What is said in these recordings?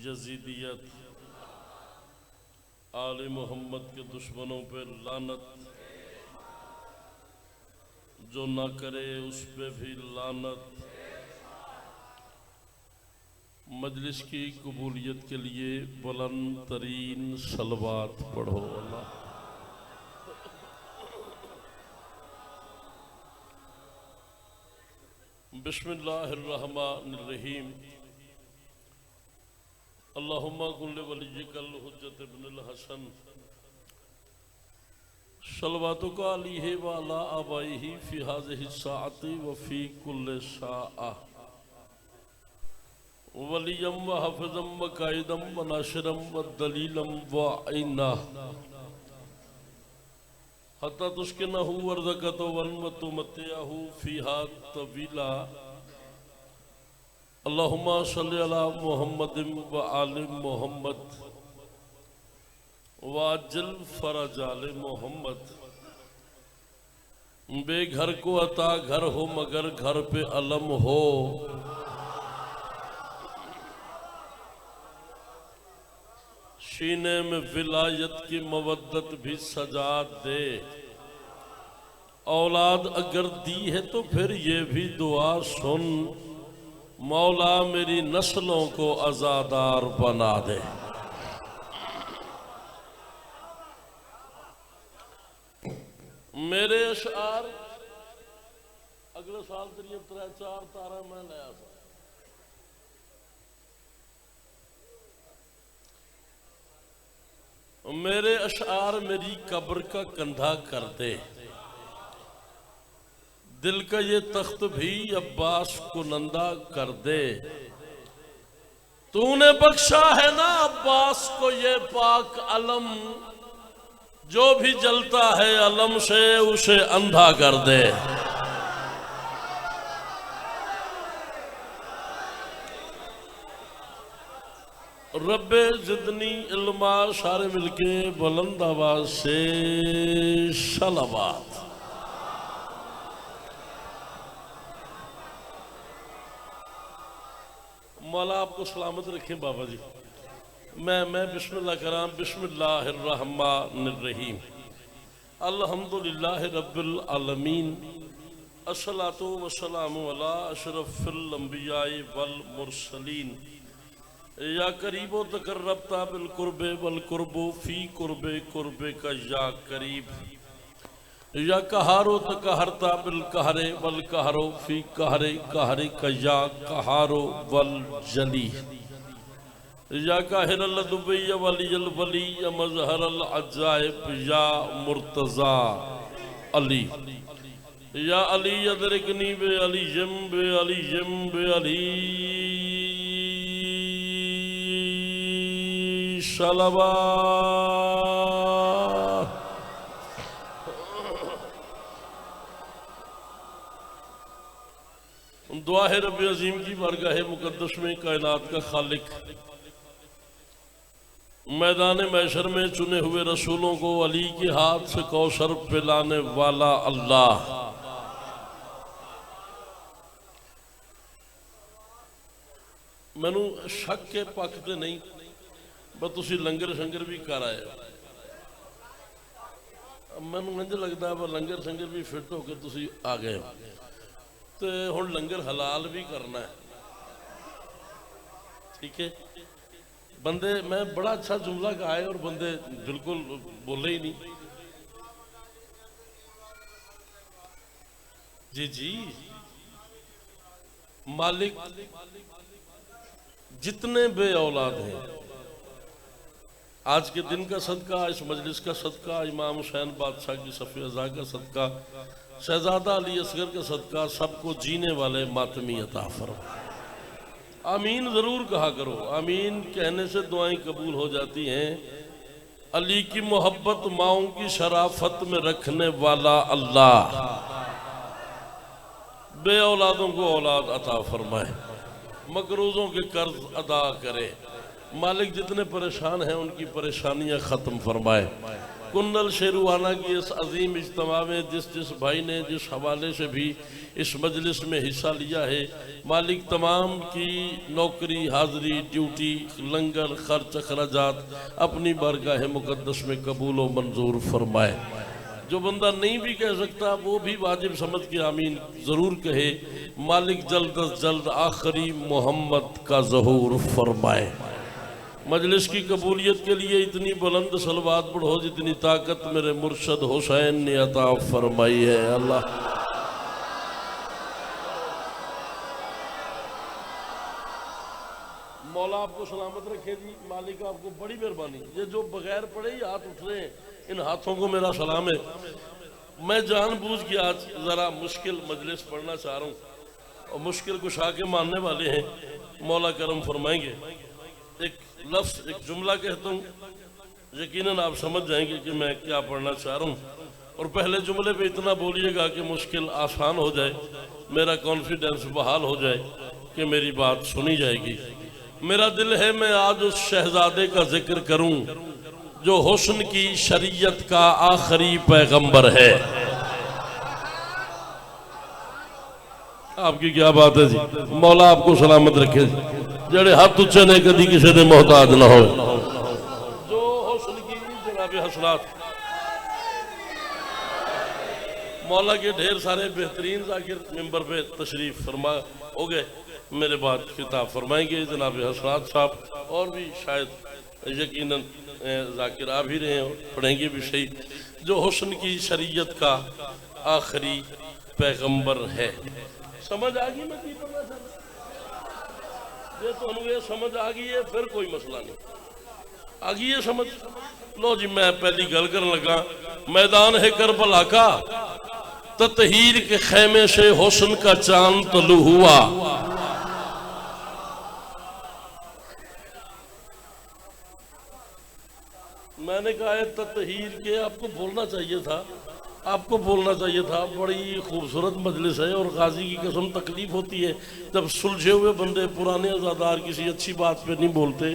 यजीदियत, आले मोहम्मद के दुश्मनों पे लानत, जो ना करे उस पे भी लानत। मजलिस की कबूलियत के लिए बुलंद तरीन सलवात पढ़ो। अल्लाह बिस्मिल्लाहिर्रहमानिर्रहीम। अल्लाहुम्मा कुल्ले वलिय्यिकल हुज्जत इब्नुल हसन सलवातुका अलैहि व अला आबाइहि फी हाज़िहि साअति व फी कुल्li साअ वलियम व हफ़िज़म व कायदम व नाशिरम व दलीलम व ऐना हत्ता तुस्किनहु वर्ज़क़तवन व तुमत्तिअहु फ़ीहा तवीला। अल्लाहुम्मा सल्लि अला मुहम्मदिन व आलि मुहम्मद व अज्जिल फ़रज आले मोहम्मद। बेघर को अता घर हो मगर घर पे अलम हो, सीने में विलायत की मवद्दत भी सजा दे। औलाद अगर दी है तो फिर ये भी दुआ सुन, मौला मेरी नस्लों को आज़ादार बना दे। मेरे अशार अगले साल तेरी 3-4 तारा मैं लाया था। मेरे अशार मेरी कब्र का कंधा कर दे, दिल का ये तख्त भी अब्बास को नंदा कर दे। तूने बख्शा है ना अब्बास को ये पाक अलम, जो भी जलता है अलम से उसे अंधा कर दे। रब्बे जिदनी इल्मा, सारे मिलके बुलंद आवाज से सलावत। मौला आपको सलामत रखें बाबा जी। मैं बिस्मिल्लाह कराम। बिस्मिल्लाहिर्रहमानिर्रहीम। अल्हम्दुलिल्लाहि रब्बिल आलमीन, अस्सलातु वस्सलामु अला अशरफिल अंबिया'i वल मुरसलीन। या करीबो तकर्रबता बिल कुर्बे वल कुर्बो फी कुर्बे कुर्बे का या करीब। या कहारो तकहरता बिल कहरे वल कहरो फी कहरे कहरे का या कहारो वल जली। या काहिरल दुबई वलियल वली या मजहरल अजाइब या मुर्तजा अली। या अली अदरिकनी बे अली जिम बे अली जिम बे अली सलावत। दुआ है रब्बे अजीम की बारगाह मुकद्दस में कायनात का खालिक, मैदान मैशर में चुने हुए रसूलों को अली के हाथ से कौसर पिलाने वाला अल्लाह। मैनू शक के पक्ष ते नहीं, बस तुसी लंगर शंगर भी कर आए। मैनू इंज लगता है लंगर शंगर भी फिट होकर तुसी आ गए हो, तो हुण लंगर हलाल भी करना है। ठीक है बंदे, मैं बड़ा अच्छा जुमला गाए और बंदे बिल्कुल बोले ही नहीं। जी जी मालिक, जितने बे औलाद हैं, आज के दिन का सदका, इस मजलिस का सदका, इमाम हुसैन बादशाह की सफ़ी अज़ा का सदका, शहजादा अली असगर का सदका, सबको जीने वाले मातमी अता फरमा। आमीन ज़रूर कहा करो। आमीन कहने से दुआएं कबूल हो जाती हैं। अली की मोहब्बत माओं की शराफत में रखने वाला अल्लाह बे औलादों को औलाद अता फरमाए, मकरूज़ों के कर्ज अदा करे, मालिक जितने परेशान हैं उनकी परेशानियां ख़त्म फरमाए। कुन्नल शेरुआना की इस अजीम इज्तिमा में जिस जिस भाई ने जिस हवाले से भी इस मजलिस में हिस्सा लिया है, मालिक तमाम की नौकरी, हाज़री, ड्यूटी, लंगर, खर्च, अखराजात अपनी बारगाह मुक़द्दस में कबूल व मंजूर फरमाए। जो बंदा नहीं भी कह सकता वो भी वाजिब समझ के आमीन ज़रूर कहे। मालिक जल्द अज जल्द आखिरी मोहम्मद का ज़हूर फरमाए। मजलिस की कबूलियत के लिए इतनी बुलंद सलवात पढ़ो जितनी ताकत मेरे मुर्शद हुसैन ने अता फरमाई है। अल्लाह मौला आपको सलामत रखे जी। मालिक आपको बड़ी मेहरबानी। ये जो बगैर पढ़े ही हाथ उठ रहे हैं, इन हाथों को मेरा सलाम है। मैं जानबूझ के आज ज़रा मुश्किल मजलिस पढ़ना चाह रहा हूँ और मुश्किल कुशा के मानने वाले हैं, मौला करम फरमाएंगे। एक लफ्ज़, एक जुमला कहता हूँ, यकीनन आप समझ जाएंगे कि मैं क्या पढ़ना चाह रहा हूँ। और पहले जुमले पे इतना बोलिएगा कि मुश्किल आसान हो जाए, मेरा कॉन्फिडेंस बहाल हो जाए कि मेरी बात सुनी जाएगी। मेरा दिल है मैं आज उस शहजादे का जिक्र करूं जो हुस्न की शरीयत का आखिरी पैगंबर है। आपकी क्या बात है जी। मौला आपको सलामत रखे जी। जड़े हाथ उच्चे ने कदी किसी ने मोहताज ना हो। जो हुस्न की जनाब हसनात, मौला के ढेर सारे बेहतरीन जाकिर मिंबर पे तशरीफ फरमा हो गए, मेरे बाद खिताब फरमाएंगे जनाब हसनात साहब। और भी शायद यकीनन जाकिर आ भी रहे हैं और पढ़ेंगे भी सही। जो हुस्न की शरीयत का आखिरी पैगंबर है। समझ आ गई मैं की पढ़ना चाहता? ये तो ये समझ आ गई है, फिर कोई मसला नहीं। आ गई है समझ? लो जी, मैं पहली गल करने लगा। मैदान है करबला का, ततहीर के खेमे से हुस्न का चांद तलू हुआ। मैंने कहा है ततहीर के, आपको बोलना चाहिए था, आपको बोलना चाहिए था। बड़ी खूबसूरत मजलिस है और गाजी की कसम तकलीफ होती है जब सुलझे हुए बंदे, पुराने आज़ादार किसी अच्छी बात पे नहीं बोलते।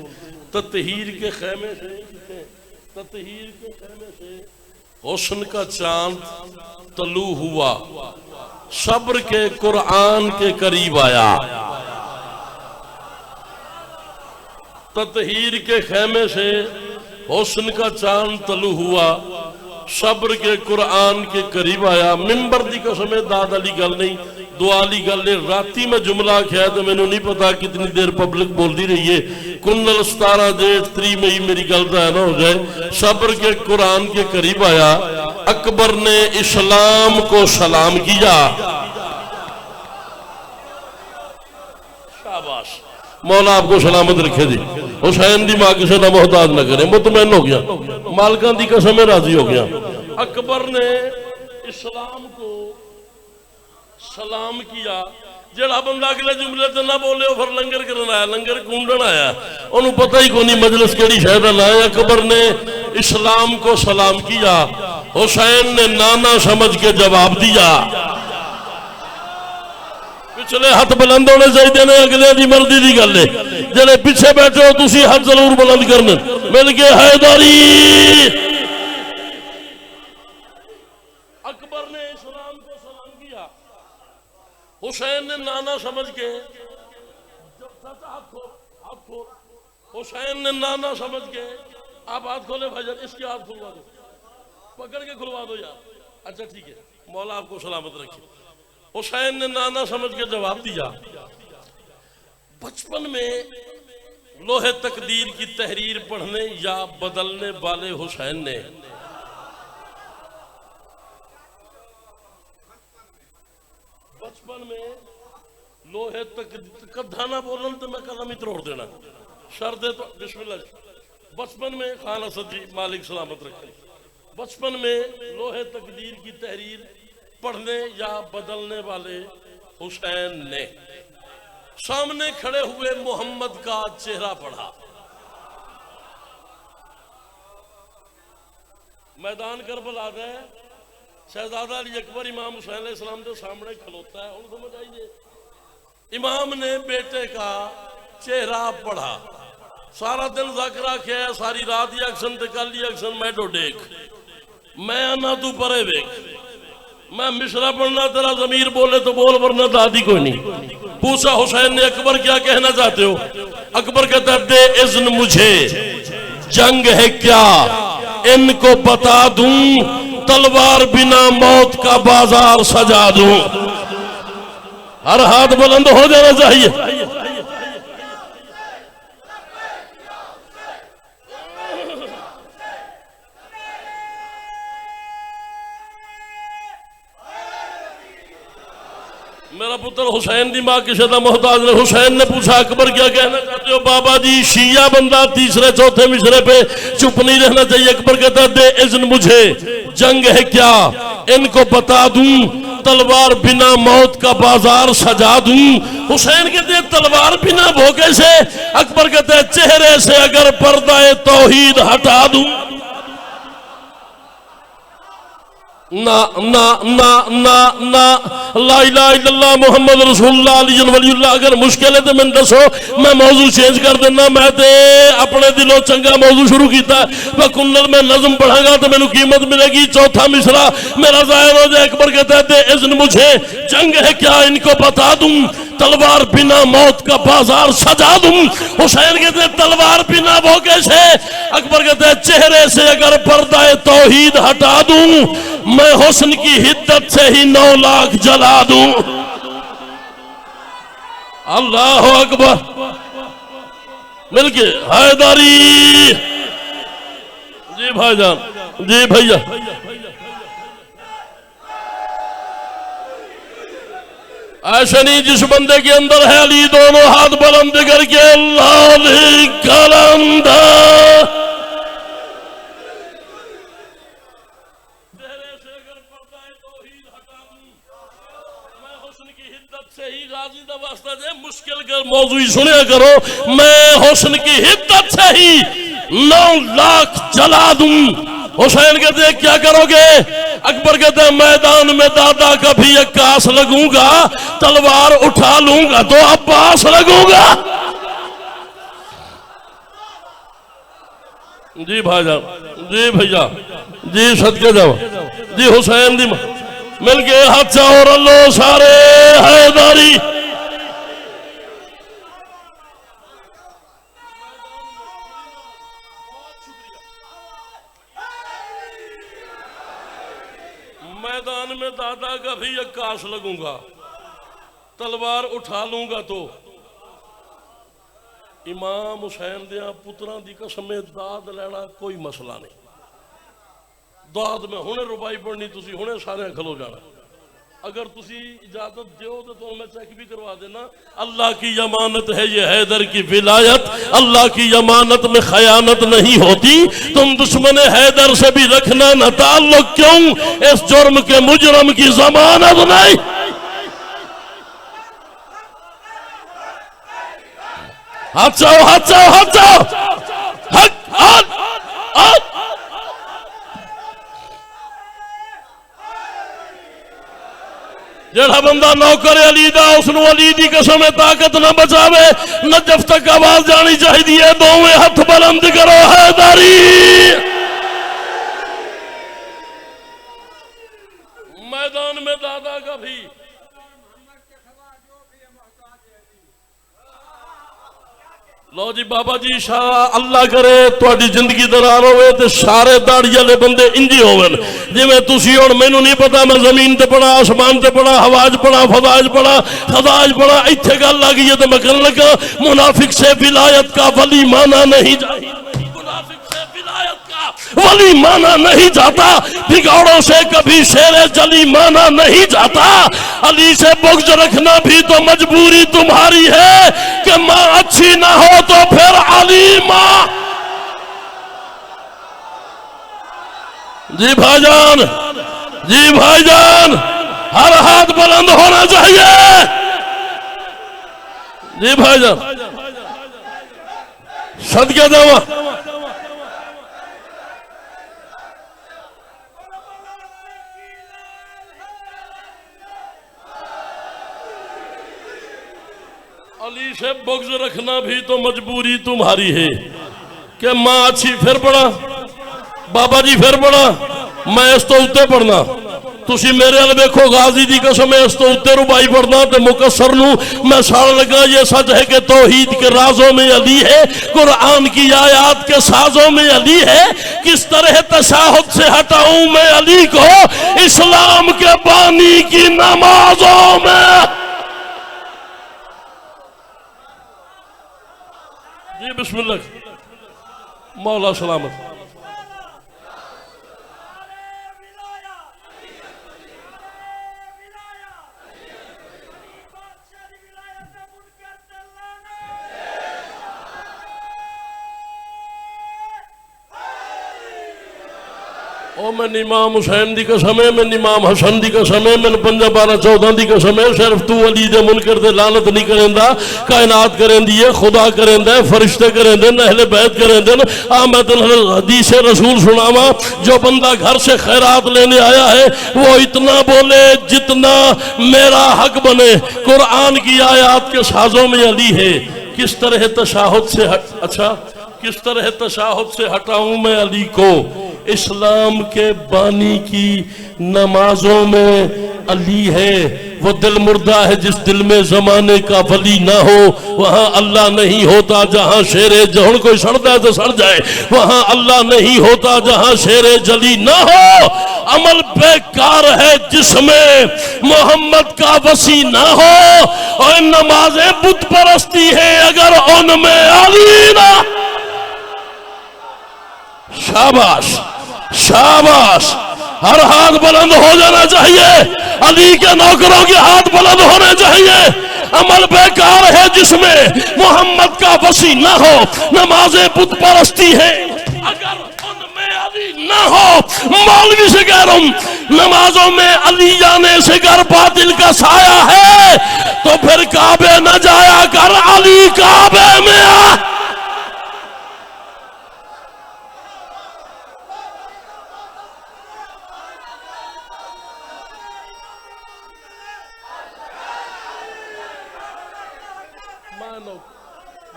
ततहीर के खेमे से, ततहीर के खेमे से हुस्न का चांद तलू हुआ, सब्र के कुरान के करीब आया। ततहीर के खेमे से हुस्न का चांद तलू हुआ, सब्र के कुरान के करीब आया। मिंबर दी कसम दाद वाली गल नहीं, दुआ वाली गल है। राती मैं जुमला आख्या तो मैनू नहीं पता कितनी देर पब्लिक बोलती रही है। कुंडल 17 डेट 3 मई मेरी गल का है ना हो जाए। सब्र के कुरान के करीब आया, अकबर ने इस्लाम को सलाम किया। शाबाश, मौला आपको सलामत रखे जी। हुसैन दी मां किसी का मोहताज न करे। मुतमैन हो गया, मालकां दी कसम में राजी हो गया। अकबर ने इस्लाम को सलाम किया। जेड़ा बंदा अगले जुमले से ना बोले वो फिर लंगर करना आया, लंगर कूंडन आया, उन्होंने पता ही कोई मजलिस केड़ी शहर लाया। अकबर ने इस्लाम को सलाम किया, हुसैन ने नाना समझ के जवाब दिया। पिछले हाथ बुलंद होने चाहिए ने, अगले की मर्जी की गल है। जेड़े पिछे बैठे हो तुसी हाथ जरूर बुलंद करने। मिल के हैदरी। अकबर ने इस्लाम को सलाम किया, हुसैन ने नाना समझ के, हुसैन ने नाना समझ के, आप हाथ खोले भाईजान, इसके हाथ खुलवा दो, पकड़ के खुलवा दो यार। अच्छा ठीक है, मौला आपको सलामत रखे। हुसैन ने नाना समझ के जवाब दिया। बचपन में लोहे तकदीर की तहरीर पढ़ने या बदलने वाले हुसैन ने बचपन में लोहे तक कद्धा ना बोलन तो मैं कदम ही तोड़ देना शर्त है। तो बिस्मिल्लाह। बचपन में खान असद जी मालिक सलामत रखे, बचपन में लोहे तकदीर की तहरीर पढ़ने या बदलने वाले हुसैन ने सामने खड़े हुए मोहम्मद का चेहरा पढ़ा। मैदान करबला है, शहजादा अली अकबर इमाम हुसैन अलैहिस्सलाम के सामने खलोता है। उनको समझ आइए, इमाम ने बेटे का चेहरा पढ़ा। सारा दिन ज़ाकरा क्या है, सारी रात ही अक्सन ते कल ही अक्सन मैं तो देख, मैं आना तू परे वेख, मैं मिश्रा पढ़ना तेरा ज़मीर बोले तो बोल वरना दादी कोई नहीं। पूछा हुसैन ने अकबर क्या कहना चाहते हो? अकबर कहता दे इज़्न मुझे, जंग है क्या इनको बता दूं, तलवार बिना मौत का बाजार सजा दूं। हर हाथ बुलंद हो जाना चाहिए। मेरा पुत्र हुसैन दी मां किसी का मोहताज ने। हुसैन ने पूछा अकबर क्या कहना चाहते हो? बाबा जी शिया बंदा तीसरे चौथे मिसरे पे चुप नहीं रहना चाहिए। अकबर कहता दे इज़्न मुझे, जंग है क्या इनको बता दूं, तलवार बिना मौत का बाजार सजा दूं। हुसैन कहते तलवार बिना वो कैसे? अकबर कहते चेहरे से अगर पर्दा तौहीद हटा दूं। ना ना ना ना ना, ला इलाहा इल्लल्लाह मुहम्मद रसूलुल्लाह अली वलीउल्लाह। अगर मुश्किल है तो मैं दसो, मैं मौजू चेंज कर देना। मैं ते अपने दिलों चंगा मौजू शुरू किया, मैं कुन्नल में नज़म पढ़ांगा तो मैनू कीमत मिलेगी। चौथा मिसरा मेरा जाहिर हो जाए। अकबर कहता है दे इज़्न मुझे, जंग है क्या इनको बता दूं, तलवार बिना मौत का बाजार सजा दूं। हुसैन कहते तलवार बिना वो कैसे? अकबर कहते हैं चेहरे से अगर पर्दा तौहीद हटा दूं, मैं हुस्न की हिद्दत से ही 9 लाख जला दूं। अल्लाह अकबर। मिलके हैदरी जी भाईजान, जी भैया। ऐसा नहीं जिस बंदे के अंदर है अली, दोनों हाथ बुलंद करके अल्लाह कलंदा। चेहरे से अगर पर्दा तौहीद हटा दूं, मैं हुस्न की हिद्दत से ही गाजी दा वास्ता दे मुश्किल कर मौजू ही सुनिया करो। मैं हुस्न की हिद्दत से ही 9 लाख जला दूं। हुसैन कहते हैं क्या करोगे? अकबर कहते हैं मैदान में दादा का भी अक्कास लगूंगा, तलवार उठा लूंगा तो अब्बास लगूंगा। जी भाईजान, जी भैया, जी सदके जाओ, जी हुसैन दी मिल के हाथ और अल्लाह सारे हैदरी। मैदान में दादा का भी अक्कास लगूंगा, तलवार उठा लूंगा तो। इमाम हुसैन दिया पुत्रां दी कसम दाद लेना कोई मसला नहीं। दाद में हुणे रुबाई पढ़नी, तुसी हुणे सारे खलो जाना। अगर तुसी इजाजत दो तो मैं चेक भी करवा देना। अल्लाह की अमानत है ये हैदर की विलायत, अल्लाह की अमानत में खयानत नहीं होती। तुम दुश्मन हैदर से भी रखना न ताल्लुक, क्यों इस जुर्म के मुजरम की जमानत नहीं। हाथ चाओ, हाथ चाओ, हाथ चाओ, जेड़ा बंदा नौकर अली दा उसनू अली दी कसम ताकत ना बचावे। नजफ तक आवाज जानी चाहिए। दोवें हाथ बुलंद करो हैदरी। मैदान में दादा का भी लो जी बाबा जी शाह अल्लाह करे तुहाडी जिंदगी दरार होवे ते सारे दाढ़ी वाले बंदे इंजी होवन जिवें तुसी। हुण मैनू नहीं पता मैं जमीन ते पढ़ा, आसमान ते पढ़ा, हवाज पढ़ा, फदाज पढ़ा, खदाज पढ़ा, इत्थे गल आ गई है तो मैं कहने लगा मुनाफिक से विलायत का वली माना नहीं जाता, वली माना नहीं जाता। बिगौड़ों से कभी शेरे जली माना नहीं जाता। अली से बुग़्ज़ रखना भी तो मजबूरी तुम्हारी है कि माँ अच्छी ना हो तो फिर अली माँ। जी भाईजान, जी भाईजान, हर हाथ बुलंद होना चाहिए। जी भाईजान, सदके जावा। अली से बुग़्ज़ रखना भी तो मजबूरी तुम्हारी है कि माँ अच्छी फिर पढ़ा, बाबा जी फिर पढ़ा, मैं इस तो उत्ते पढ़ना। तुसी मेरे वाल देखो, गाजी दी कसम है, इस तो उत्ते रुबाई पढ़ना तो मुकस्सर नू मैं साड़ लगा। ये सच है कि तौहीद के राजों में अली है, कुरान की आयात के साजों में अली है। किस तरह तशाहुद से हटाऊं मैं अली को इस्लाम के बानी की नमाजों में। जी बिस्मिल्लाह, मौला सलामत। ओ मैं इमाम हुसैन दी कसम है, मैं इमाम हसन दी कसम है, मैं 5 12 14 दी कसम है, सिर्फ तू अली दे मुनकर दे लानत नहीं करेंदा। कायनात करेंदी है, खुदा करेंदा है, फरिश्ते करेंदे, अहले बैत करेंदे। आ मैं तुम हदीस रसूल सुनावा, जो बंदा घर से खैरात लेने आया है वो इतना बोले जितना मेरा हक बने। कुरान की आयात के साजों में अली है। किस तरह तशाहुद से अच्छा, किस तरह तशाहुद से हटाऊं मैं अली को इस्लाम के बानी की नमाजों में अली है। वो दिल मुर्दा है जिस दिल में जमाने का वली ना हो, वहां अल्लाह नहीं होता। जहां शेरे जहन कोई सड़ता है तो सड़ जाए, वहां अल्लाह नहीं होता। जहां शेरे जली ना हो, अमल बेकार है जिसमें मोहम्मद का वसी ना हो। और नमाजें बुत परस्ती है अगर उनमें अली ना। शाबाश शाबाश, हर हाथ बुलंद हो जाना चाहिए। अली के नौकरों के हाथ बुलंद होने चाहिए। अमल बेकार है जिसमें मोहम्मद का वसी ना हो, नमाजें बुत परस्ती है अगर उनमें अली ना हो। मौलवी से कह रहा हूं, नमाजों में अली जाने से अगर बातिल का साया है तो फिर काबे न जाया कर, अली काबे में आ।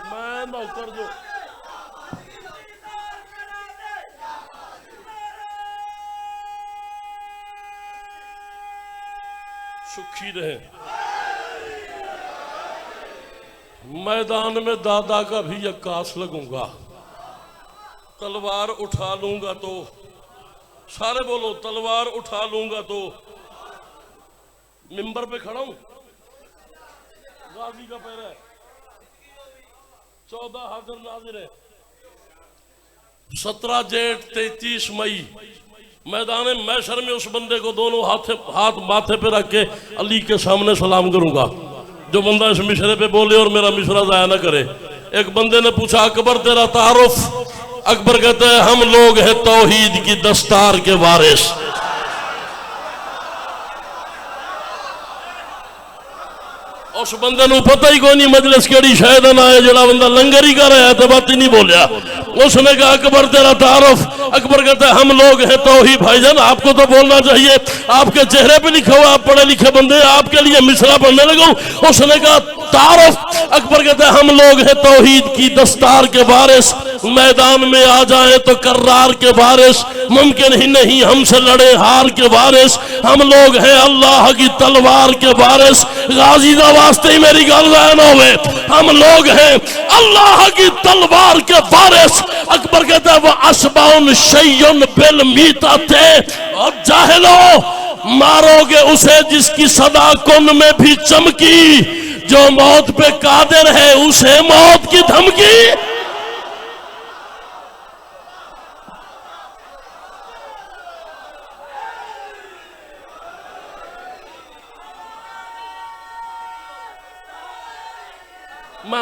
मैं नौकर जो सुखी रहे। मैदान में दादा का भी अक्कास लगूंगा, तलवार उठा लूंगा तो, सारे बोलो तलवार उठा लूंगा तो। मिंबर पे खड़ा हूं, गाजी का पैर है, 14 हाजिर नाजिर है, 17 जेठ 33 मई मैदान मैशर में उस बंदे को दोनों हाथ माथे पे रख के अली के सामने सलाम करूंगा जो बंदा इस मिशरे पे बोले और मेरा मिशरा जाया ना करे। एक बंदे ने पूछा, अकबर तेरा तारुफ? अकबर कहते हैं, हम लोग हैं तौहीद की दस्तार के वारिस। उस बंदे नूं पता ही कोई नहीं मजलिस केड़ी शायद ना है, जड़ा बंदा लंगर ही कर रहा है तो बात ही नहीं बोलिया। उसने कहा, अकबर तेरा तारुफ? अकबर कहता है, हम लोग हैं तौहीद। भाईजान आपको तो बोलना चाहिए, आपके चेहरे पे लिखा हुआ, आप पढ़े लिखे बंदे, आपके लिए मिसरा पढ़ने लगा। उसने कहा तारुफ? अकबर कहता है, हम लोग हैं तौहीद की दस्तार के वारिस। मैदान में आ जाए तो कर्रार के वारिस, मुमकिन ही नहीं हमसे लड़े हार के वारिस। हम लोग हैं अल्लाह की तलवार के वारिस। गाजी दा वास्ते ही मेरी गल ज़ाया ना होवे, हम लोग हैं अल्लाह की तलवार के वारिस। अकबर कहता है, वह असबाउन शैयुन बिल मीता थे। और जाहिलो, मारोगे उसे जिसकी सदा कुन में भी चमकी, जो मौत पे कादिर है उसे मौत की धमकी।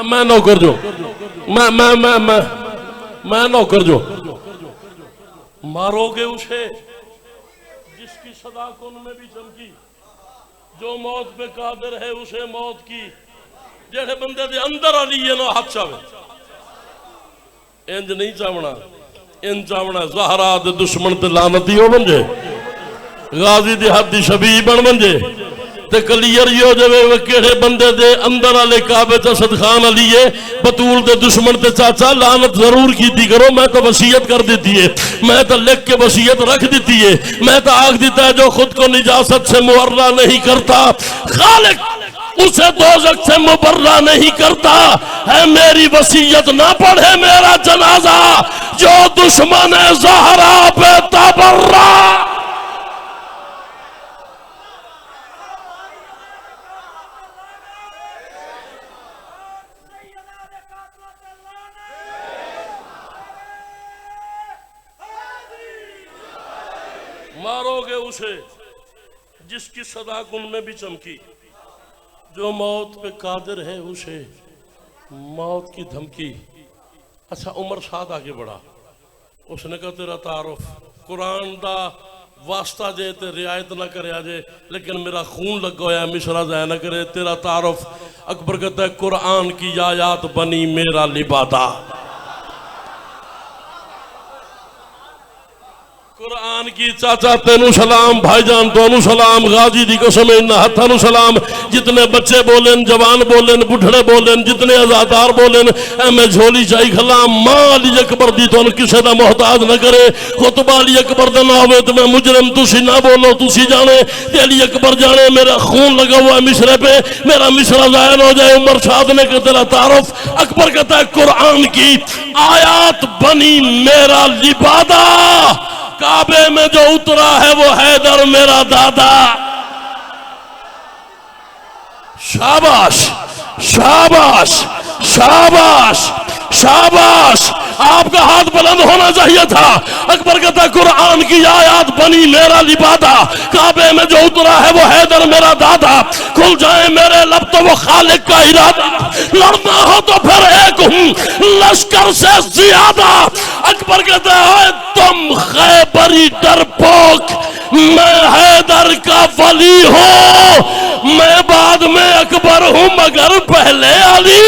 मैं नौकर जो, मैं नौकर जो, मारोगे उसे जिसकी सदा कुन में भी चमकी, जो मौत पे कादिर है उसे मौत की। जेड़े बंदे दे अंदर अली है ना हाथ चावे, इंज नहीं चावना, इंज चावना ज़हरा दे दुश्मन ते लानती हो बन जे, गाजी दे हद दी शबी बन जे, ते क्लियर ही हो जावे वे केड़े बंदे दे अंदर वाले काबे च सदखान अली है बतूल दे दुश्मन ते चाचा लानत जरूर कीती करो। मैं तो वसीयत कर देती है, मैं तो लिख के वसीयत रख देती है, मैं तो आख देता है जो खुद को निजासत से मुअर्रा नहीं करता खालिक उसे दोज़ख से मुबर्रा नहीं करता है। मेरी वसीयत ना पढ़े मेरा जनाजा जो दुश्मन है ज़हरा पे तबर्रा। मारोगे उसे जिसकी सदा कुन में भी चमकी, जो मौत पे कादिर है उसे मौत की धमकी। अच्छा उमर साद आगे बढ़ा, उसने कहा तेरा तारुफ कुरान दा वास्ता जे ते रियायत ना करे जे लेकिन मेरा खून लगा होया मिसरा जाया ना करे तेरा तारुफ। अकबर कहता है कुरान की आयात बनी मेरा लिबादा। कुरान की चाचा तेनू सलाम भाईजान तोनू सलाम गाजी दी कसम इन्ना हथानू सलाम। जितने बच्चे बोलेन जवान बोलेन बुढ़ड़े बोलेन जितने आजादार बोलेन मैं झोली चाई खला मां अली अकबर दी तोन किसे दा मोहताज न करे। खुतबा अली अकबर दा ना होवे तो मैं मुजरम तुसी ना बोलो तुसी जाने ते अली अकबर जाने मेरा खून लगा हुआ है मिसरे पे मेरा मिसरा जाहिर हो जाए। उमर साद ने कहते तेरा तारुफ अकबर कहता है कुरान की आयात बनी मेरा लिबादा। काबे में जो उतरा है वो हैदर मेरा दादा। शाबाश शाबाश शाबाश शाबाश, आपका हाथ बुलंद होना चाहिए था। अकबर कहता कुरान की आयत बनी मेरा लिबादा। काबे में जो उतरा है वो हैदर मेरा दादा। खुल जाए मेरे लब तो वो खालिक का इरादा। लड़ना हो तो फिर एक हूं लश्कर से ज्यादा। अकबर कहता है तुम खैबरी डरपोक मैं हैदर का वली हूं। मैं बाद में अकबर हूं मगर पहले अली।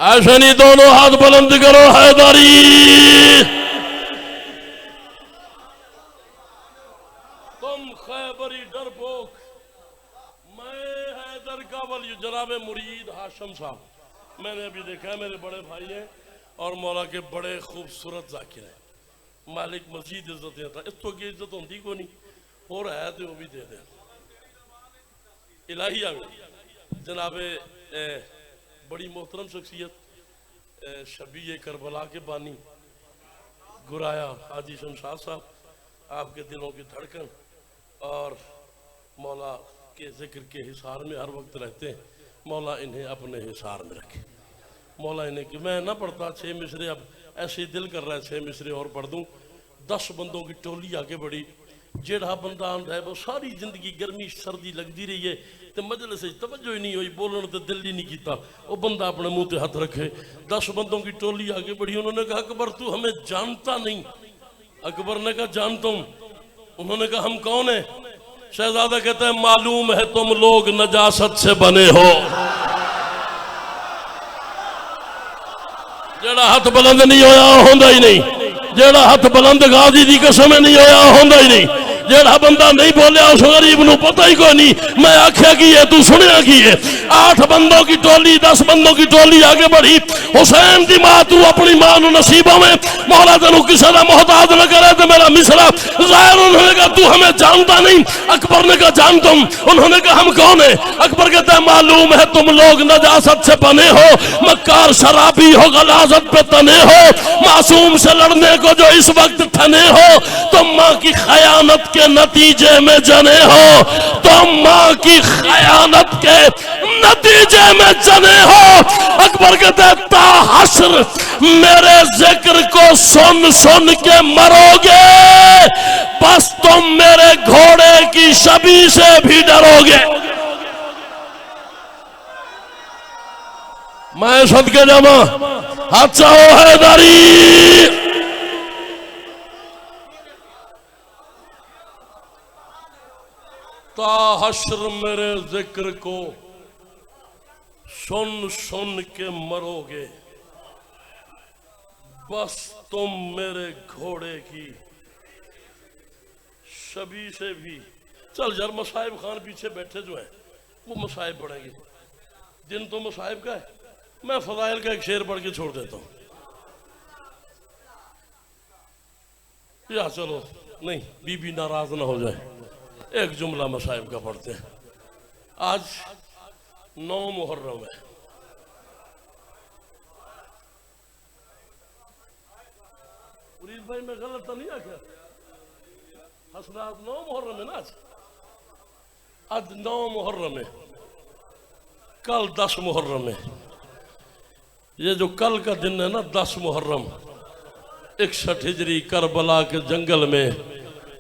ऐसे नहीं दोनों हाथ बुलंद करो हैदरी। तुम खैबरी डरपोक मैं हैदर का वली। जनाब मुरीद हाशम साहब मैंने अभी देखा मेरे बड़े भाई हैं और मौला के बड़े खूबसूरत जाकिर हैं। मालिक मजीद इज्जत देता इस तो की इज्जत होती को नहीं और है तो वो भी दे दे। इलाहिया में जनाब बड़ी मोहतरम शख्सियत शबीए करबला के बानी गुराया हाजी शमशाद साहब आपके दिलों की धड़कन और मौला के जिक्र के हिसार में हर वक्त रहते हैं। मौला इन्हें अपने हिसार में रखे। मौला इन्हें कि मैं ना पढ़ता 6 मिसरे अब ऐसे ही दिल कर रहा है 6 मिसरे और पढ़ दूँ। 10 बंदों की टोली आगे बढ़ी। जेड़ा बंदा आंदा है वो सारी जिंदगी गर्मी सर्दी लगती रही है तो मजलिस तवज्जो ही नहीं हुई बोलने तो दिल ही नहीं किया। वो बंदा अपने मुंह पे हाथ रखे। 10 बंदों की टोली आगे बढ़ी। उन्होंने कहा अकबर तू हमें जानता नहीं। अकबर ने कहा जानता हूं। उन्होंने कहा हम कौन है? शहजादा कहता है मालूम है तुम लोग नजासत से बने हो। जेड़ा हाथ बुलंद नहीं होया होंदा ही नहीं। जेड़ा हाथ बुलंद गाजी दी कसम नहीं होया होंदा ही नहीं। जेड़ा बंदा नहीं बोलिया उस गरीब नूं पता ही कोई नहीं मैं आख्या की है तू सुनिया की है। 8 बंदों की टोली 10 बंदों की टोली आगे बढ़ी। हुसैन दी मां तू अपनी मां नूं नसीबों में मौला तेनू किसी का मोहताज न करे तो मेरा मिसरा जाहिर। उन्होंने कहा तू हमें जानता नहीं। अकबर ने कहा जानता हूं। उन्होंने कहा हम कौन है? अकबर कहता है मालूम है तुम लोग नजासत से बने हो। मक्कार शराबी हो गलाजत पे तने हो। मासूम से लड़ने को जो इस वक्त थने हो तुम मां की खयानत के नतीजे में जने हो। तुम मां की खयानत के नतीजे में जने हो। अकबर कहता है ता हश्र मेरे जिक्र को सुन सुन के मरोगे। बस तुम मेरे घोड़े की शबी से भी डरोगे। मैं सदके जावा हाथ चाहो हैदरी। ता हश्र मेरे जिक्र को सुन सुन के मरोगे, बस तुम मेरे घोड़े की शबी से भी। चल यार, मसाहिब खान पीछे बैठे जो है वो मसाहिब पढ़ेंगे। दिन तो मसाहिब का है, मैं फजाइल का एक शेर पढ़ के छोड़ देता हूँ। या चलो नहीं, बीबी नाराज ना हो जाए, एक जुमला मसाहिब का पढ़ते हैं। आज 9 मुहर्रम है। उरीद भाई मैं गलत तो नहीं आ क्या? हसनात 9 मुहर्रम है ना आज? आज 9 मुहर्रम है, कल 10 मुहर्रम है। ये जो कल का दिन है ना 10 मुहर्रम, 61 हिजरी, करबला के जंगल में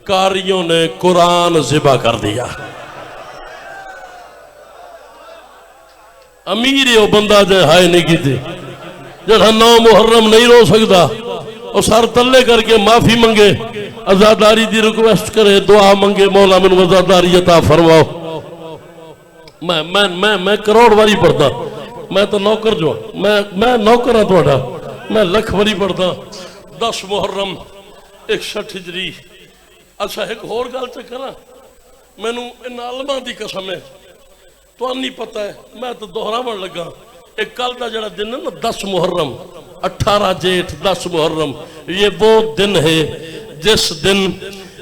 कारियों ने कुरान ज़िबा कर दिया। अमीर है वो बंदा जो हाय नहीं की थी, जरा 9 मुहर्रम नहीं रो सकता, और सर तले करके माफी मंगे, आजादारी की रिक्वेस्ट करे, दुआ मंगे, मौला मैनू आजादारी अता फरमाओ। मैं करोड़ वारी पढ़ता, मैं तो नौकर जो, मैं नौकर हाँ थोड़ा, मैं लख वारी पढ़ता। 10 मुहर्रम 61 हिजरी। अच्छा एक होर गल चक्कर ना, मैनू इन आलमा की कसम है, तो नहीं पता है, मैं तो दोहरावन लगा। एक कल का जरा दिन है ना 10 मुहर्रम, 18 जेठ 10 मुहर्रम, ये वो दिन है जिस दिन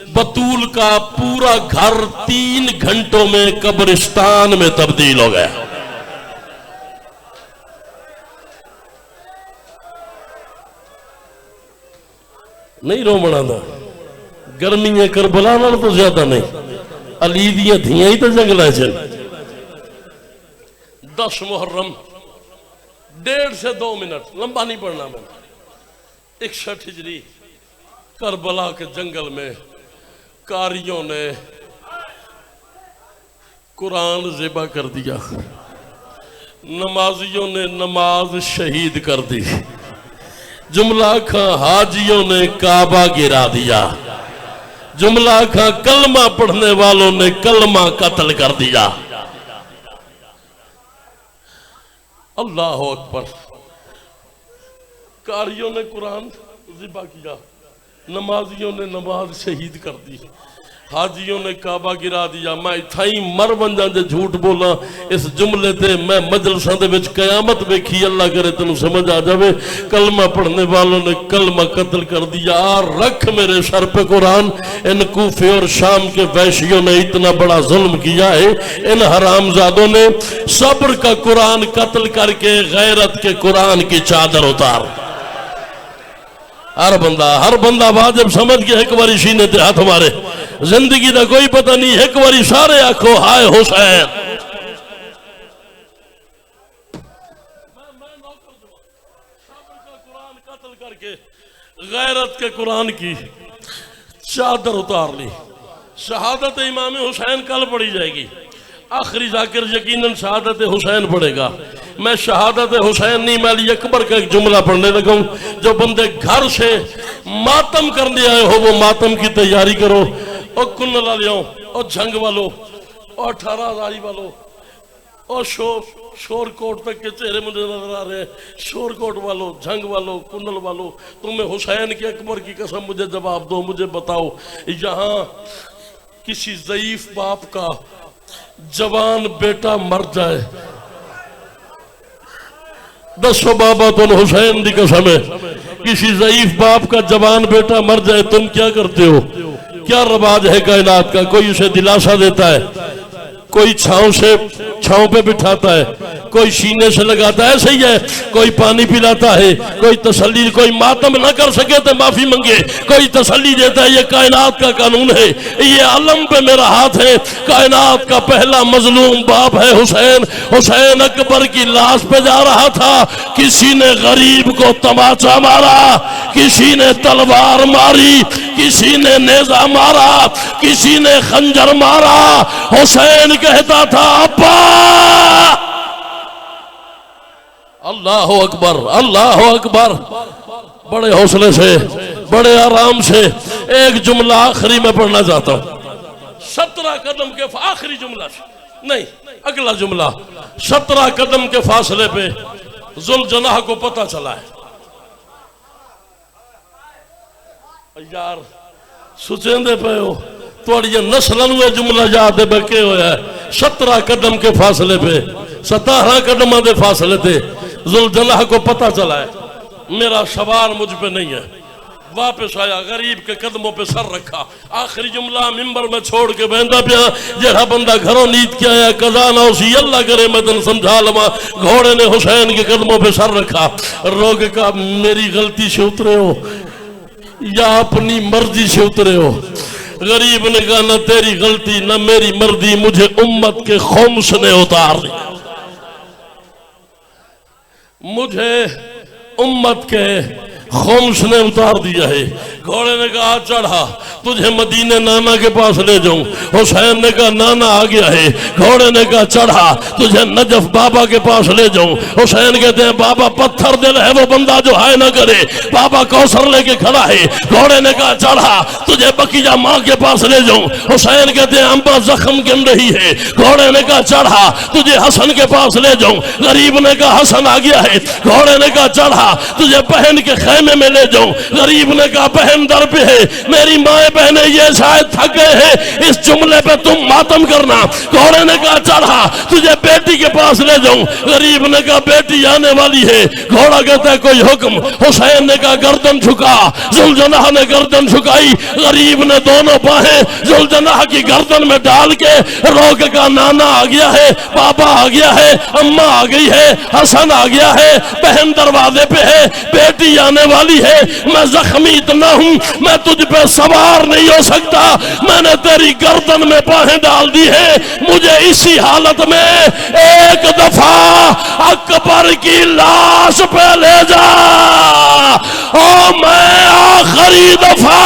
बतूल का पूरा घर 3 घंटों में कब्रिस्तान में तब्दील हो गया। नहीं रो मनाना, गर्मी करबला नाल तो ज्यादा नहीं, अली दियां धियां ही तो जंगल च। 10 मुहर्रम 1.5 से 2 मिनट, लंबा नहीं पढ़ना मैंने। 61 हिजरी, करबला के जंगल में कारियों ने कुरान ज़िबा कर दिया, नमाजियों ने नमाज शहीद कर दी, जुमला खां हाजियों ने काबा गिरा दिया, जुमला खां कलमा पढ़ने वालों ने कलमा कत्ल कर दिया। अल्लाह अकबर। कारियों ने कुरान ज़िबा किया, नमाजियों ने नमाज शहीद कर दी, हाजियों ने काबा गिरा दिया। मैं इथाई मर बंजा जे झूठ बोला इस जुमले ते, मैं मजलसां दे विच कयामत वेखी, अल्लाह करे तेनू समझ आ जावे। कलमा पढ़ने वालों ने कलमा कत्ल कर दिया। रख मेरे सर पे कुरान, इन कूफे और शाम के वैशियों ने इतना बड़ा जुल्म किया है, इन हरामजादों ने सब्र का कुरान कत्ल करके गैरत के कुरान की चादर उतार। हर बंदा वाजिब समझ के एक बारी सीने ते हाथ मारे, जिंदगी का कोई पता नहीं, एक बारी सारे आखो हाय हुसैन। कुरान कत्ल करके गैरत के कुरान की चादर उतार ली। शहादत इमाम हुसैन कल पढ़ी जाएगी, आखिरी जाकिर यकीनन शहादत हुसैन पढ़ेगा। मैं शहादत हुसैन नहीं, मैं अली अकबर का एक जुमला पढ़ने लगा हूं। जो बंदे घर से मातम करने आए हो वो मातम की तैयारी करो, और कुन्नला ले आओ, और झंग वालो, और 18 हजारी वालो, और शोर कोट तक के चेहरे मुझे नजर आ रहे हैं, शोर कोट वालो, झंग वालो, कुन्नल वालो, तुम्हें हुसैन के अकबर की कसम मुझे जवाब दो, मुझे बताओ, यहाँ किसी ज़ईफ बाप का जवान बेटा मर जाए, दसो बाबा तुम हुसैन की कसम है, किसी ज़ईफ बाप का जवान बेटा मर जाए, तुम क्या करते हो? क्या रवाज है कायनात का? कोई उसे दिलासा देता है, कोई छांव पे बिठाता है, कोई सीने से लगाता है, सही है, कोई पानी पिलाता है, कोई तसल्ली, कोई मातम ना कर सके तो माफी मांगे, कोई तसल्ली देता है। ये कायनात का कानून है, ये आलम पे मेरा हाथ है। कायनात का पहला मजलूम बाप है हुसैन। हुसैन अकबर की लाश पे जा रहा था, किसी ने गरीब को तमाचा मारा, किसी ने तलवार मारी, किसी ने नेजा मारा, किसी ने खंजर मारा। हुसैन कहता था अब्बा, अल्लाह अकबर, अल्लाह अकबर। बड़े हौसले से, बड़े आराम से एक जुमला आखिरी में पढ़ना चाहता हूं, 17 कदम के आखिरी जुमला से। नहीं, अगला जुमला 17 कदम के फासले पे जुल्जनाह को पता चला है। यार सुचेंदे पे हो थोड़ी नस्लन में जुमला याद है के होया 17 कदम के फासले पे 17 कदम के फासले थे जुल्जनाह को पता चला है। मेरा सवाल मुझ पे नहीं है, वापस आया गरीब के कदमों पे सर रखा। आखिरी जुमला मिंबर में छोड़ के बहता पिया जरा बंदा घरों नीत के आया कजा ना उसी अल्लाह करे मैं तन समझा लवा। घोड़े ने हुसैन के कदमों पे सर रखा, रोग का मेरी गलती से उतरे हो या अपनी मर्जी से उतरे हो। गरीब ने कहा न तेरी गलती न मेरी मर्जी, मुझे उम्मत के खुम्स ने उतार दिया, मुझे उम्मत के खुम्स ने उतार दिया है। घोड़े ने कहा चढ़ा तुझे मदीने नाना के पास ले जाऊं। हुसैन ने कहा नाना आ गया है। घोड़े ने कहा चढ़ा तुझे नजफ बाबा के पास ले जाऊं। हुसैन कहते हैं बाबा पत्थर दिल है वो बंदा जो हाय ना करे, बाबा कौसर लेके खड़ा है। घोड़े ने कहा चढ़ा तुझे बकीजा माँ के पास ले जाऊं। हुसैन कहते हैं अम्बा जख्म गिन रही है। घोड़े ने कहा चढ़ा तुझे हसन के पास ले जाऊं। गरीब ने कहा हसन आ गया है। घोड़े ने कहा चढ़ा तुझे बहन के खैमे में ले जाऊं। गरीब ने कहा बहन दर पे है, मेरी माए बहने ये शायद थक गए हैं, इस जुमले पे तुम मातम करना। घोड़े ने कहा चढ़ा तुझे बेटी के पास ले जाऊं। गरीब ने कहा बेटी आने वाली है। घोड़ा कहता है कोई हुक्म। हुसैन ने कहा गर्दन झुका। जुल्जनाह ने गर्दन झुकाई। गरीब ने दोनों बाहें जुल्जनाह की गर्दन में डाल के रोक का नाना आ गया है, बाबा आ गया है, अम्मा आ गई है, हसन आ गया है, बहन दरवाजे पे है, बेटी आने वाली है। मैं जख्मी इतना हूं मैं तुझ पे सवार नहीं हो सकता, मैंने तेरी गर्दन में बाहें डाल दी है, मुझे इसी हालत में एक दफा अकबर की लाश पे ले जा और मैं आखिरी दफा